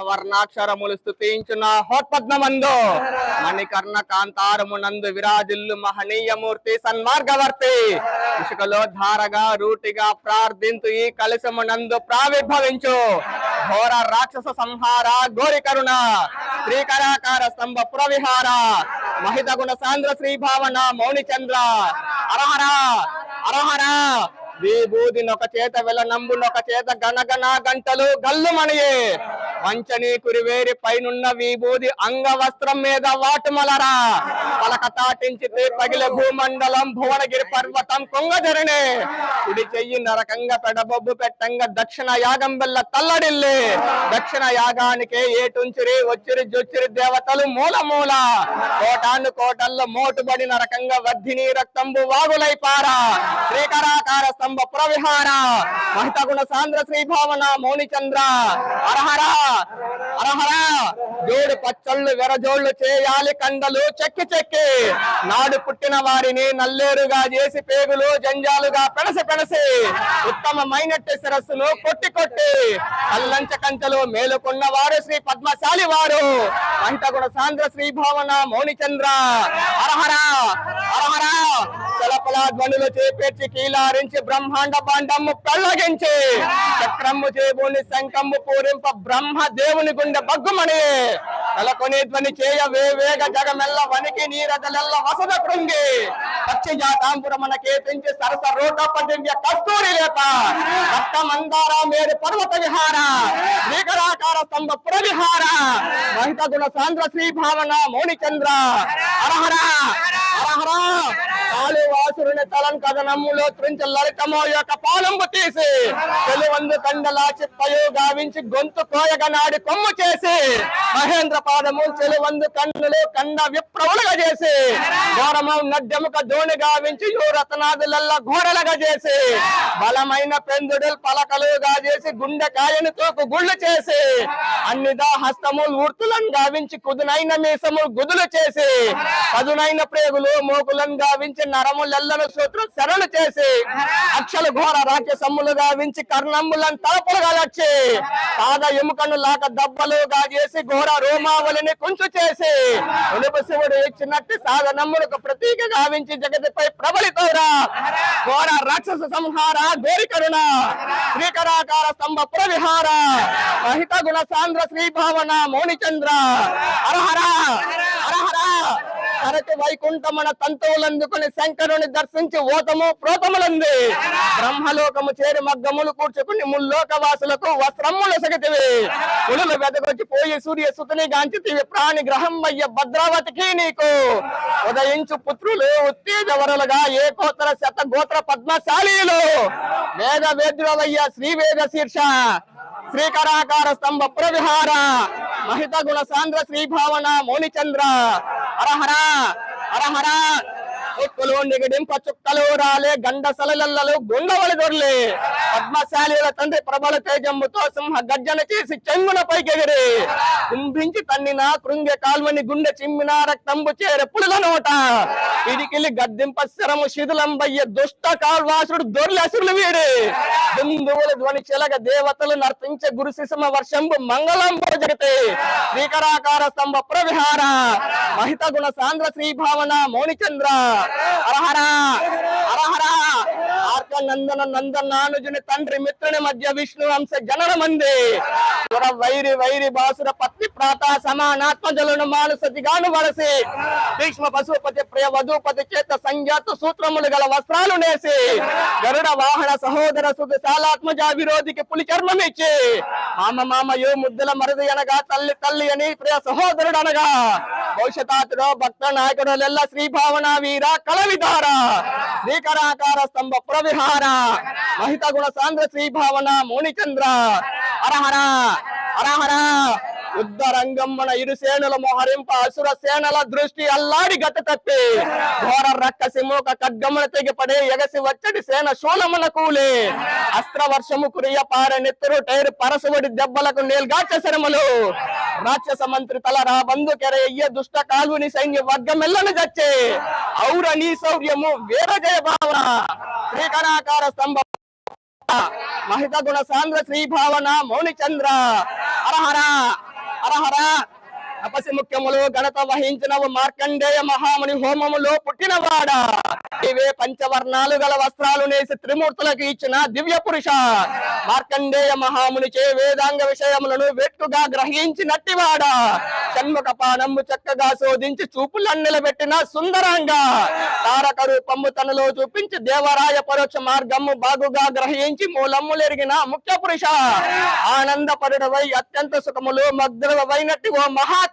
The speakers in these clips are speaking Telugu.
వర్ణాక్షరములు స్తుతించున హోత్పద్మమందు మణికర్ణ కాంతారమునందు విరాజిల్లు మహనీయమూర్తి సన్మార్గవర్తి ఇసుకలో ధారగా రూటిగా ప్రార్థించు ఈ కలశమునందు ప్రావిర్భవించు ఘోర రాక్షస సంహార గోరి కరుణ శ్రీకరాకార స్తంభ పురవిహార మహిత గుణ సాంద్ర శ్రీభావన మౌనిచంద్ర అరహర అరహర విభూదినొక చేత వెలనంబునొక చేత గణగణ గంటలు గల్లుమణియే వంచని కురివేరి పైనున్న విభూది అంగ వస్త్రం మీద వాటుమలరా పలక తాటించితే పగిల భూమండలం భువనగిరి పర్వతం కొంగజరినే కుడి చెయ్యి నరకంగా పెడబొబ్బు పెట్టంగా దక్షిణ యాగం వల్ల తల్లడిల్లే దక్షిణ యాగానికే ఏటుంచిరి వచ్చిరి జొచ్చిరి దేవతలు మూల మూల కోటాను కోటల్లో మోటుబడి నరకంగా వర్ధిని రక్తంబు వాగులైపారా శ్రీకరాకార స్తంభ పురవిహార మహిత గుణ సాంద్ర శ్రీభావన మౌనిచంద్ర అరహర అరహర జోడు పచ్చళ్ళు వెరజోళ్లు చేయాలి కండలు చెక్కి చెక్కి నాడు పుట్టిన వారిని నల్లేరుగా చేసి పేగులు జంజాలుగా పెనసి పెనసి ఉత్తమమైనట్టి శిరస్సును కొట్టి కొట్టి కల్లంచ కంచెలు మేలుకున్న వారు శ్రీ పద్మశాలి వారు మహిత గుణ సాంద్ర శ్రీభావన మౌనిచంద్ర అరహర అరహర చలపలా ధ్వనులు చేపేర్చి కీలారించి బ్రహ్మాండ బాండమ్ము పెళ్ళగించి చక్రమ్ము చేబూని శంఖమ్ము పూరింప బ్రహ్మ దేవుని గుండె బగ్గుమణి నెలకొని ధ్వని చేయ వేవేగ జగమెల్ల వనికి నీరజలెల్ల వసద కృంగి పక్షి జాతాంపురమన కేతించి సరస రోటప్ప దివ్య కస్తూరి లేప రక్త మందార మేరు పర్వత విహార శ్రీకరాకార స్తంభ పురవిహార మహిత గుణ సాంద్ర శ్రీభావన మౌనిచంద్ర అరహర అరహర వాసురుని తలం కథనమ్ములో త్రించ లలితమో యొక్క పాలంబు తీసి తెలువందు కండలాచి పయో గావించి గొంతు కోయగ నాడి కొమ్ము చేసి మహేంద్ర పాదము చెలువందు కన్నులు కండ విప్రవులుగా చేసి ఘోరమం నడ్యముక ధోని గావించి యూ రతనాదులల్లా ఘోరలుగా చేసి బలమైన పెందుడు పలకలుగా చేసి గుండెకాయను తోకు గుళ్ళు చేసి అన్నిదా హస్తములు ఊర్తులను గావించి కుదునైన మీసము గుదులు చేసి పదునైన ప్రేగులు మోకులను గావించి నరములెల్లను సూత్రం శరణు చేసి అక్షలు ఘోర రాక్షసమ్ములు గావించి కర్ణమ్ములను తలపులుగా లచ్చి పాద ఎముకను లాక దబ్బలుగా చేసి ఘోర రోమావళిని కుంచు చేసి ఉలుపు శివుడు ఇచ్చినట్టు సాధనమ్ములకు ప్రతీక గావించి జగతిపై ప్రబలితోరా ఘోర రాక్షస సంహార గోరి కరుణ శ్రీకరాకార స్తంభ పురవిహార మహిత గుణ సాంద్ర శ్రీభావన మౌనిచంద్ర అరహర అరహర అరటి వైకుంఠమన తంతువులందుకుని శంకరుని దర్శించి ఓతము ప్రోతములంది బ్రహ్మలోకము చేరి మగ్గములు కూర్చుకుని ముల్లోక వాసులకు వస్త్రములు సగతివి పులులు వెదకొచ్చి పోయి సూర్య సుతుని గాంచితివి ప్రాణి గ్రహం అయ్య భద్రావతికి నీకు ఉదయించు పుత్రులు ఉత్తేజవరులుగా ఏకోత్తర శత గోత్ర పద్మశాలీలు వేద వేద్యులయ్య శ్రీవేద శీర్ష శ్రీకరాకార స్తంభ పురవిహార మహిత గుణ సాంద్ర శ్రీభావన మౌనిచంద్ర అరహర అరహర ఉక్కులు నిగడింప చుక్కలు రాలే గండ సలలల్లలు గుండవలి దొర్లే పద్మశాలీల తండ్రి ప్రబల తేజమ్ముతో సింహ గర్జన చేసి చెంగున పైకెగిరి కుంభించి తన్నిన కృంగె కాల్వని గుండె చిమ్మిన రక్తంబు చేరే పులుల నోట ఇడికిలి గద్దింప శరము శిథిలంబయ్య దుష్ట కాల్వాసుడు దొర్లి అసురులు వీడి బిందువుల ధ్వని చెలగ దేవతలు నర్తించే గురు శిశమ వర్షంబు మంగళంబు జగతే శ్రీకరాకార స్తంభ ప్రవిహార మహిత గుణ సాంద్ర శ్రీభావన మౌనిచంద్ర అరహర అరహర ఆర్క నందన నందనానుజుని తండ్రి మిత్రుని మధ్య విష్ణు అంశ జనన మంది సుర వైరి వైరి బాసుర పత్ని ప్రాత సమానాత్మజలను మానసతిగాను వలసి భీష్మ పశుపతి ప్రియ వధూపతి చేత సంజాత సూత్రములు గల వస్త్రాలు నేసి గరుడ వాహన సహోదర సుఖశాలాత్మజ విరోధికి పులి చర్మం ఇచ్చి మామ మామయో ముద్దుల మరది అనగా తల్లి తల్లి అని ప్రియ సహోదరుడు అనగా భవిష్యతాతుడో భక్త నాయకుడు లెల్ల శ్రీభావన వీర కలవిధార శ్రీకరాకార స్తంభ ప్రవిహార మహిత గుణ సాంద్ర శ్రీభావన మౌనిచంద్ర అరహర అరహర యుద్ధ రంగమ్మన ఇరు సేనల మోహరింప అసుర సేనల దృష్టి అల్లాడి గట్ట తప్పి ఘోర రక్కసి మూక ఖడ్గమున తెగిపడే ఎగసి వచ్చడి సేన శూలమున కూలి అస్త్ర వర్షము కురియ పార నెత్తురు టైరు పరసువడి దెబ్బలకు నేల్గాచ శరములు రాక్షస మంత్రి తల రా బంధుకెర ఎయ్య దుష్ట కాల్వుని సైన్య వర్గమెల్లను జచ్చే ఔర నీ శౌర్యము వీర జయ భావన శ్రీకరాకార స్తంభ మహిత గుణ సాంద్ర శ్రీభావన మౌనిచంద్ర అరహర హరహర తపసి ముఖ్యములు ఘనత వహించినవు మార్కండేయ మహాముని హోమములో పుట్టినవాడా ఇవే పంచవర్ణాలు గల వస్త్రాలు నేసి త్రిమూర్తులకు ఇచ్చిన దివ్య పురుష మార్కండేయ మహామునిచే వేదాంగ విషయములను వెట్టుగా గ్రహించినట్టివాడా షణ్ముఖ పానము చక్కగా శోధించి చూపులను నిలబెట్టిన సుందరంగా తారక రూపము తనలో చూపించి దేవరాయ పరోక్ష మార్గము బాగుగా గ్రహించి మూలములెరిగిన ముఖ్య పురుష ఆనందపరుడవై అత్యంత సుఖములు మగ్ధుడవైనట్టి ఓ మహాత్మ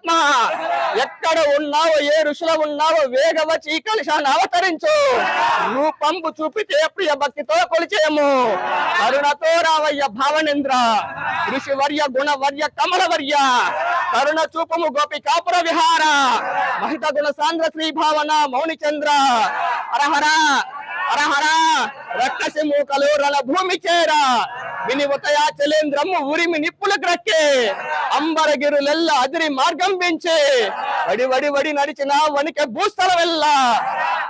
ఎక్కడ ఉన్నావో ఏ ఋషులో ఉన్నావో వేగవచి కలిశాన్ని అవతరించు రూపంపు చూపితే ప్రియ భక్తితో కొలిచేయము కరుణతో రావయ్య భావనేంద్ర ఋషివర్య గుణవర్య కమలవర్య కరుణ చూపము గోపికాపుర విహార మహిత గుణ సాంద్ర శ్రీ భావన మౌని చంద్ర హరహర హరహర రక్కసి మూకలు రణ భూమి చేర వినివతయా చలేంద్రము ఉరిమి నిప్పుల గ్రక్కే అంబరగిరులెల్ల అదిరి మార్గం పెంచే వడి వడి వడి నడిచిన వణికే భూస్థల వెళ్ళ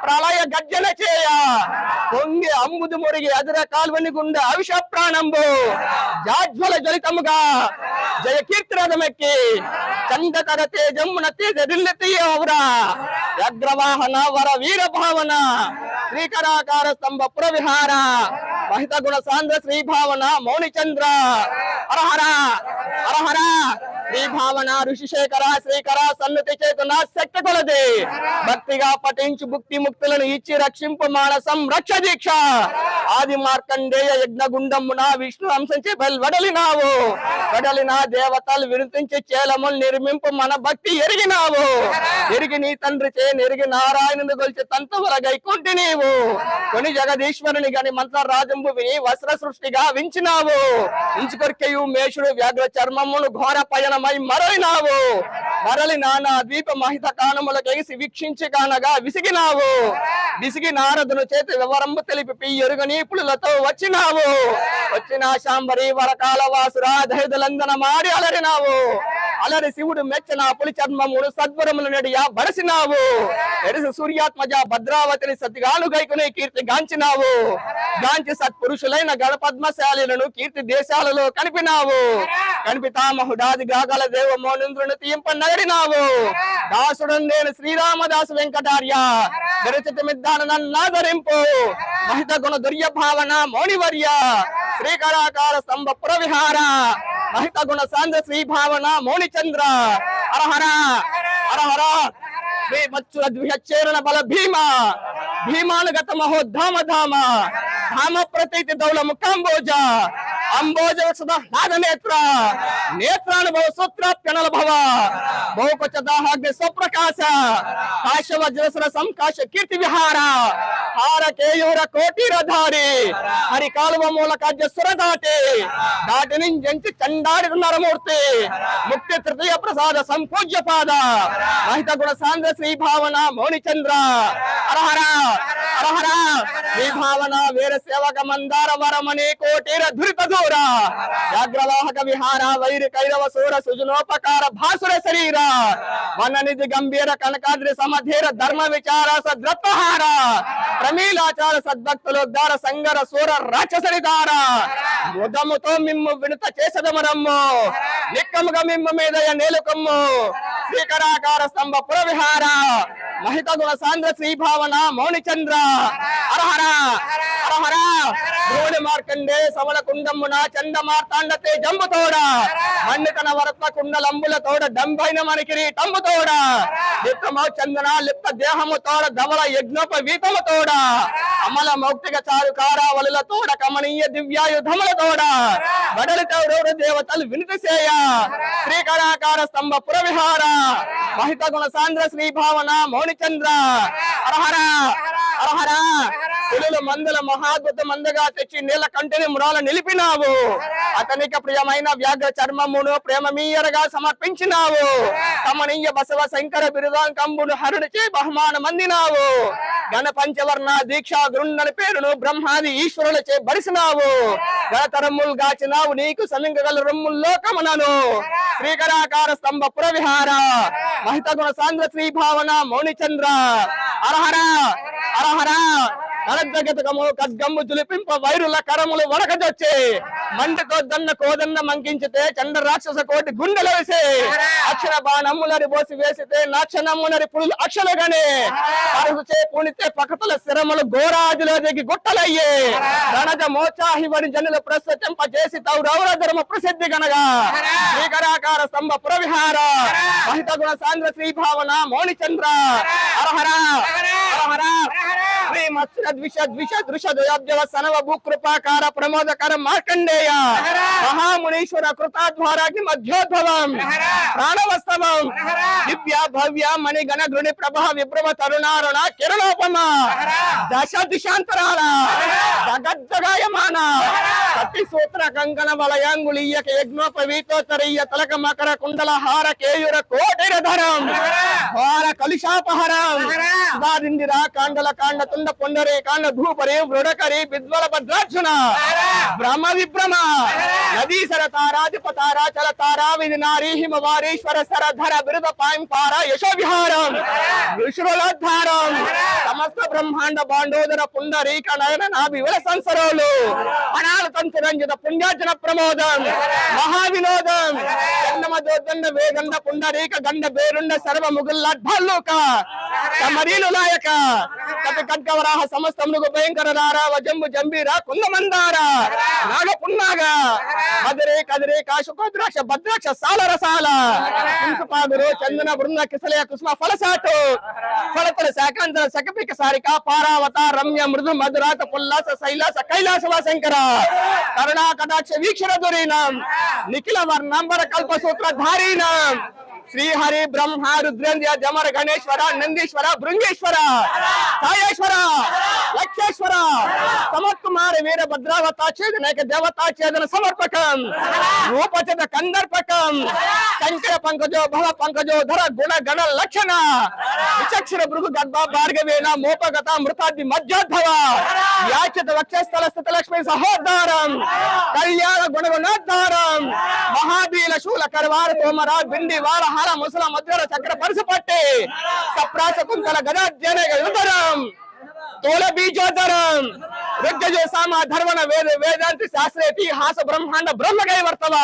ప్రళయ గర్జన చేయ పొంగి అంబుదు మురిగి అదిర కాల్వని గుండె అవిష ప్రాణంబు జాజ్వల జ్వలితముగా జయ కీర్తిరథమెక్కి చందకర తేజమున తేజ దిల్లెత్తియవరా యగ్రవాహన వర వీర భావన శ్రీకరాకార స్తంభ పురవిహార మహిత గుణ సాంద్ర శ్రీ భావన మౌని చంద్ర హరహర హరహర శ్రీ భావన ఋషిశేఖర శ్రీకర సన్నతి చేతున శక్తి కొలది భక్తిగా పఠించు భుక్తి ముక్తులను ఇచ్చి రక్షింపు మానసం రక్ష దీక్ష ఆది మార్కండేయ యజ్ఞ గుండమున విష్ణు అంశించి వెడలినావు వెడలిన దేవతలు విరుతించి చేలములు నిర్మింపు మన భక్తి ఎరిగినావు ఎరిగి నీ తండ్రి చే నెరిగి నారాయణుని గొలిచి తంతువల గైకుంటి నీవు కొని జగదీశ్వరుని గని మంత్ర రాజంబు విని వస్త్ర సృష్టిగా వించినావు ఇంచుకొరికెయు మేషుడు వ్యాఘ్ర చర్మమును ఘోర పయనమై మరలినావు మరలి నానా ద్వీప మహిత కానములకు ఎగిసి వీక్షించి కానగా విసిగినావు విసిగి నారదును చేతి వివరంబు తెలిపి ఎరుగ నీపులతో వచ్చినావు వచ్చిన శాంబరి వరకాల వాసురా దైదలందన మారి అలరినావు అలరి శివుడు మెచ్చిన పులి చర్మమును సద్వరములు నడియా బడసినావు ఎరుసు సూర్యాత్మజ భద్రావతిని సతిగాను గైకుని కీర్తి గాంచినావు గాంచి సత్పురుషులైన గణపద్మశాలిలను కీర్తి దేశాలలో కనిపినావు కనిపితామహుడాది గాగల దేవ మౌనింద్రుని తీంప నగరినావు దాసుడు నేను శ్రీరామదాసు వెంకటార్య విరచితమిద్దాన నన్నాదరింపు మహిత గుణ దుర్య భావన మౌనివర్య శ్రీకరాకార స్తంభ పురవిహార మహిత గుణ సాంద్ర శ్రీ భావన మౌని చంద్ర హరహర హరహర శ్రీ మచ్చుర ద్విహచ్చేరణ బల భీమ భీమానుగత మహోద్ధామ ధామ ధామ ప్రతీతి దౌల ముఖాంబోజ అంబోజ సదా నాద నేత్ర నేత్రానుభవ సూత్రాప్యనల భవ బహుపచ దాహాగ్ని స్వప్రకాశ కాశ వజ్రసర సంకాశ కీర్తి విహార హార కేయూర కోటిరధారి హరి కాలువ మూల కాజ్య సురదాటి దాటిని జంచి చండాడి నరమూర్తి ముక్తి తృతీయ ప్రసాద సంపూజ్య పాద మహిత గుణ సాంద్ర శ్రీ భావన మౌని చంద్ర హరహర హరహర శ్రీ భావన వీర సేవక మందార వరమణి కోటిర ధురిత దూర వ్యాఘ్రవాహక విహార వైరి కైరవ సూర సుజనోపకార భాసుర శరీర వననిధి గంభీర కనకాద్రి సమధీర ధర్మ విచార సద్రత్వహార ప్రమీలాచార సద్భక్తులోద్ధార సంగర సూర రాక్షసరిదార ముదముతో మిమ్ము వినుత చేసదమరమ్ము నిక్కముగా మిమ్ము మీదయ నేలుకమ్ము శ్రీకరాకార స్తంభ పురవిహార మహిత గుణ సాంద్ర శ్రీ భావన మౌని చంద్ర హరహర హరహర ధ్రువుడి మార్కండే సవల కుండమున చండ మార్తాండ తేజంబు తోడ మన్నితన వరత్న కుండలంబుల తోడ దంభైన మణికిరి టంబు తోడ నిత్యమో చందన లిప్త దేహము తోడ ధవల యజ్ఞోప వీతము తోడ అమల మౌక్తిక చారు కారావళుల తోడ కమనీయ దివ్యాయుధముల తోడ బడలి తౌరౌర దేవతలు వినితిసేయ శ్రీకరాకార స్తంభ పురవిహార మహిత గుణ సాంద్ర శ్రీ భావన మౌని చంద్ర హరహర హరహర పులుల మందుల మహాద్భుత మందగా తెచ్చి నీళ్ళ కంటిని మురాల నిలిపినావు అతనికి ప్రియమైన వ్యాఘ్ర చర్మమును ప్రేమమీయరగా సమర్పించినావు కమనీయ బసవ శంకర బిరుదాంకంబును హరుడిచే బహుమానం అందినావు గణ పంచవర్ణ దీక్షా గృండని పేరును బ్రహ్మాది ఈశ్వరులచే బరిసినావు గణతరములు గాచినావు నీకు సమింగగల రొమ్ముల్లోకమునను శ్రీకరాకార స్తంభ పురవిహార మహిత గుణ సాంద్ర శ్రీ భావన మౌని చంద్ర హరహర హరహర కరద్గతకము ఖడ్గమ్ము తులిపింప వైరుల కరములు వరకదొచ్చి మంటతో దన్న కోదన్న మంకించితే చండ రాక్షస కోటి గుండెలు వేసి అక్షర బాణమ్ములరి బోసి వేసితే నాక్షనమ్ములరి పురులు అక్షలుగానే పరుసే పుణితే పకతుల శిరములు గోరాజుల దిగి గుట్టలయ్యే రణజ మోచాహివరి జనుల ప్రస్తుతింప చేసి తౌరౌర ధర్మ ప్రసిద్ధి గనగా శ్రీకరాకార స్తంభ పురవిహార మహిత గుణ సాంద్ర శ్రీ భావన మౌని చంద్ర హరహర హరహర శ్రీ మత్స్య ద్విష ద్విష దృశ ద్వయాబ్జవ సనవ భూకృపాకార ప్రమోదకర మార్కండేయ మహామునీశ్వర కృతాధ్వారాకి మధ్యోద్భవం ప్రాణవస్తవం దివ్య భవ్య మణిగణ గృణి ప్రభ విభ్రమ తరుణారుణ కిరణోపమ దశ దిశాంతరాల జగజ్జగాయమాన సతి సూత్ర కంకణ వలయాంగుళీయక యజ్ఞోపవీతోత్తరీయ తలక మకర కుండల హార కేయుర కోటిరధరం హార కలుషాపహరం సుధాదిందిర కాండల కాండ తుండ పొండరి కాండ ధూపరి వృడకరి విద్వల భద్రార్జున బ్రహ్మ విభ్రమ నదీసర తారాధిపతారా చల తారా విధి నారీ హిమవారీశ్వర సరధర బిరుద పాంపార యశో విహారం విశ్వలోద్ధారం సమస్త బ్రహ్మాండ బాండోదర పుండరీక నయన నాభివల సంసరోలు అనాల తంతురంజిత పుణ్యార్జన ప్రమోదం మహావినోదం చండమ దోదండ వేగండ పుండరీక గండ బేరుండ సర్వ ముగుల్లడ్భల్లుక సమరీలు నాయక కపి కట్కవరాహ సమస్తములకు భయంకర రారావ జంబు జంబీర కుందమందార నాగ పున్నాగ మధురే కదిరే కాశుకోద్రాక్ష భద్రాక్ష సాల రసాల కుంసుపాదురు చందన బృంద కిసలయ కుసుమ ఫలసాటు ఫలతల శాకాంతర శకపిక సారిక పారావత రమ్య మృదు మధురాత పుల్లాస శైలాస కైలాసవ శంకర కరుణా కటాక్ష వీక్షణ దురీనం నిఖిల వర్ణంబర కల్ప సూత్ర ధారీనం శ్రీహరి బ్రహ్మ రుద్రేంద్ర జమర గణేశ్వర నందీశ్వర భృంగేశ్వర సాయేశ్వర లక్షేశ్వర సమత్కుమార వీర భద్రావత ఛేదనైక దేవతా ఛేదన సమర్పకం రూపచద కందర్పకం శంకర పంకజో భవ పంకజో ధర గుణ గణ లక్షణ విచక్షర భృగు గర్భ భార్గవేన మోపగత మృతాది మధ్యోద్భవ యాచిత వక్షస్థల స్థిత లక్ష్మి సహోద్ధారం కళ్యాణ గుణగుణోద్ధారం మహాబీల శూల కర్వార తోమర బిండి వార హార ముసల మధ్యర చక్ర పరుసు పట్టి సప్రాస కుంతల గదాధ్యన యుధరం తోల బీజోధరం ఋగ్యజో సామ ధర్వణ వేద వేదాంతి శాస్త్రేతి హాస బ్రహ్మాండ బ్రహ్మగై వర్తవ